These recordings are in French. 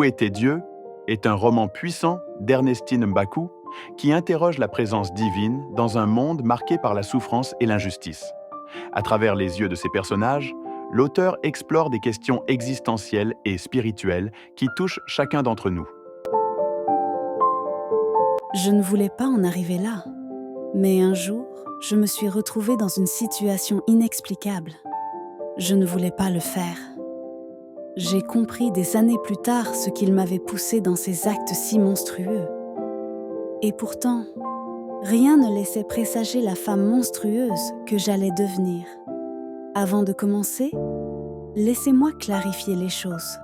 Où était Dieu est un roman puissant d'Ernestine Mbakou qui interroge la présence divine dans un monde marqué par la souffrance et l'injustice. À travers les yeux de ses personnages, l'auteur explore des questions existentielles et spirituelles qui touchent chacun d'entre nous. Je ne voulais pas en arriver là, mais un jour, je me suis retrouvée dans une situation inexplicable. Je ne voulais pas le faire. J'ai compris des années plus tard ce qu'il m'avait poussé dans ces actes si monstrueux. Et pourtant, rien ne laissait présager la femme monstrueuse que j'allais devenir. Avant de commencer, laissez-moi clarifier les choses.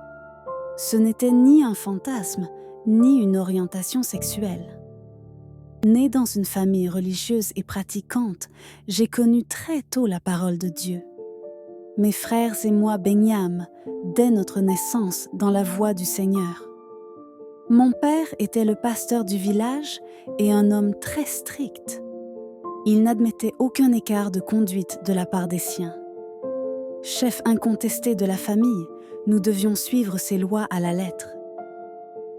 Ce n'était ni un fantasme, ni une orientation sexuelle. Née dans une famille religieuse et pratiquante, j'ai connu très tôt la parole de Dieu. Mes frères et moi baignâmes, dès notre naissance, dans la voie du Seigneur. Mon père était le pasteur du village et un homme très strict. Il n'admettait aucun écart de conduite de la part des siens. Chef incontesté de la famille, nous devions suivre ses lois à la lettre.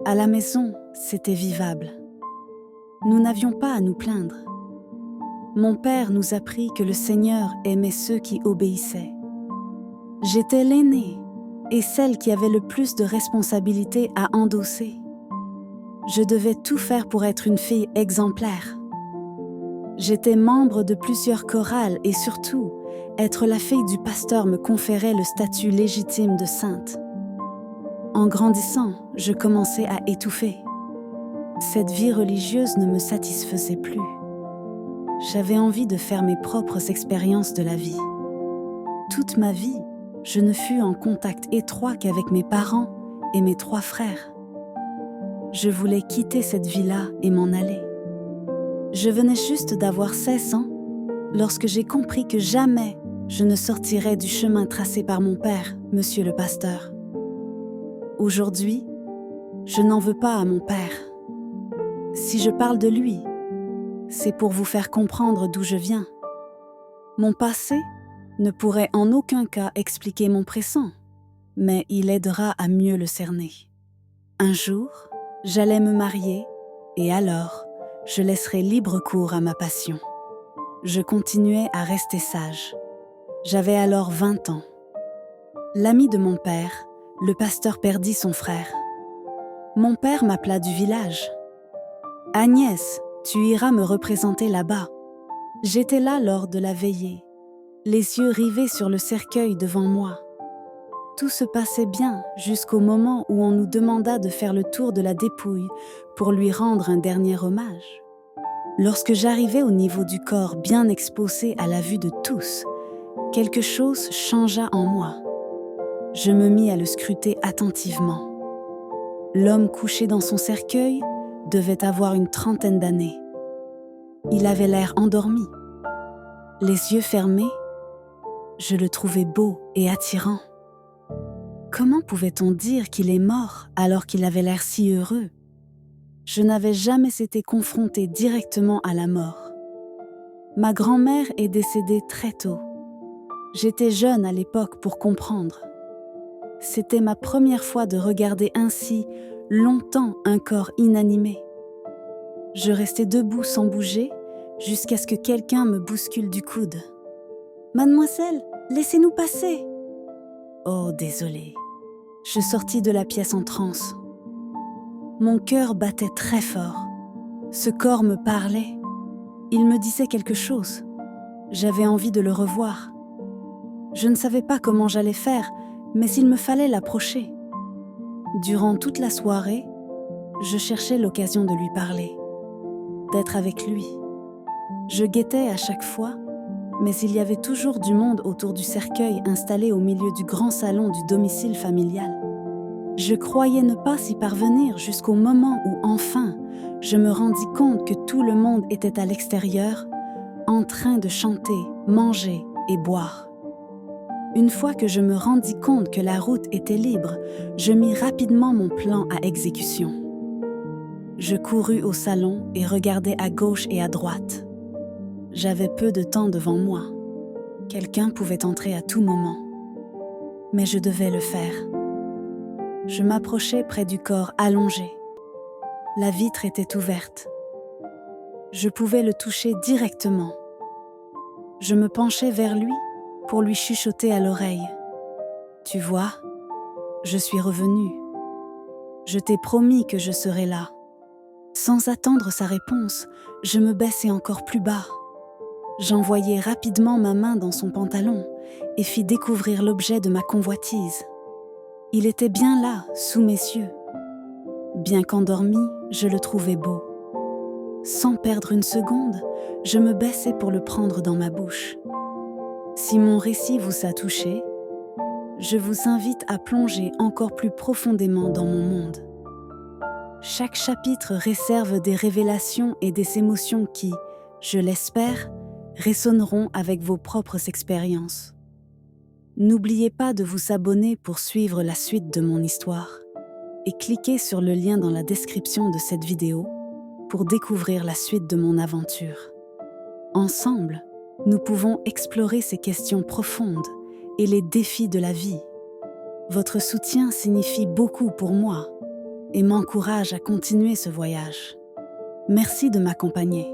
À la maison, c'était vivable. Nous n'avions pas à nous plaindre. Mon père nous apprit que le Seigneur aimait ceux qui obéissaient. J'étais l'aînée et celle qui avait le plus de responsabilités à endosser. Je devais tout faire pour être une fille exemplaire. J'étais membre de plusieurs chorales et surtout, être la fille du pasteur me conférait le statut légitime de sainte. En grandissant, je commençais à étouffer. Cette vie religieuse ne me satisfaisait plus. J'avais envie de faire mes propres expériences de la vie. Toute ma vie, je ne fus en contact étroit qu'avec mes parents et mes 3 frères. Je voulais quitter cette vie-là et m'en aller. Je venais juste d'avoir 16 ans lorsque j'ai compris que jamais je ne sortirais du chemin tracé par mon père, monsieur le pasteur. Aujourd'hui, je n'en veux pas à mon père. Si je parle de lui, c'est pour vous faire comprendre d'où je viens. Mon passé ne pourrait en aucun cas expliquer mon présent, mais il aidera à mieux le cerner. Un jour, j'allais me marier et alors, je laisserai libre cours à ma passion. Je continuais à rester sage. J'avais alors 20 ans. L'ami de mon père, le pasteur, perdit son frère. Mon père m'appela du village. « Agnès, tu iras me représenter là-bas. » J'étais là lors de la veillée, les yeux rivés sur le cercueil devant moi. Tout se passait bien jusqu'au moment où on nous demanda de faire le tour de la dépouille pour lui rendre un dernier hommage. Lorsque j'arrivai au niveau du corps bien exposé à la vue de tous, quelque chose changea en moi. Je me mis à le scruter attentivement. L'homme couché dans son cercueil devait avoir une 30aine d'années. Il avait l'air endormi. Les yeux fermés, je le trouvais beau et attirant. Comment pouvait-on dire qu'il est mort alors qu'il avait l'air si heureux? Je n'avais jamais été confrontée directement à la mort. Ma grand-mère est décédée très tôt. J'étais jeune à l'époque pour comprendre. C'était ma première fois de regarder ainsi longtemps un corps inanimé. Je restais debout sans bouger jusqu'à ce que quelqu'un me bouscule du coude. « Mademoiselle, laissez-nous passer !» Oh, désolée. Je sortis de la pièce en transe. Mon cœur battait très fort. Ce corps me parlait. Il me disait quelque chose. J'avais envie de le revoir. Je ne savais pas comment j'allais faire, mais il me fallait l'approcher. Durant toute la soirée, je cherchais l'occasion de lui parler, d'être avec lui. Je guettais à chaque fois, mais il y avait toujours du monde autour du cercueil installé au milieu du grand salon du domicile familial. Je croyais ne pas y parvenir jusqu'au moment où, enfin, je me rendis compte que tout le monde était à l'extérieur, en train de chanter, manger et boire. Une fois que je me rendis compte que la route était libre, je mis rapidement mon plan à exécution. Je courus au salon et regardai à gauche et à droite. J'avais peu de temps devant moi. Quelqu'un pouvait entrer à tout moment. Mais je devais le faire. Je m'approchai près du corps allongé. La vitre était ouverte. Je pouvais le toucher directement. Je me penchai vers lui pour lui chuchoter à l'oreille. « Tu vois, je suis revenue. Je t'ai promis que je serais là. » Sans attendre sa réponse, je me baissai encore plus bas. J'envoyai rapidement ma main dans son pantalon et fis découvrir l'objet de ma convoitise. Il était bien là, sous mes yeux. Bien qu'endormi, je le trouvais beau. Sans perdre une seconde, je me baissai pour le prendre dans ma bouche. Si mon récit vous a touché, je vous invite à plonger encore plus profondément dans mon monde. Chaque chapitre réserve des révélations et des émotions qui, je l'espère, résonneront avec vos propres expériences. N'oubliez pas de vous abonner pour suivre la suite de mon histoire et cliquez sur le lien dans la description de cette vidéo pour découvrir la suite de mon aventure. Ensemble, nous pouvons explorer ces questions profondes et les défis de la vie. Votre soutien signifie beaucoup pour moi et m'encourage à continuer ce voyage. Merci de m'accompagner.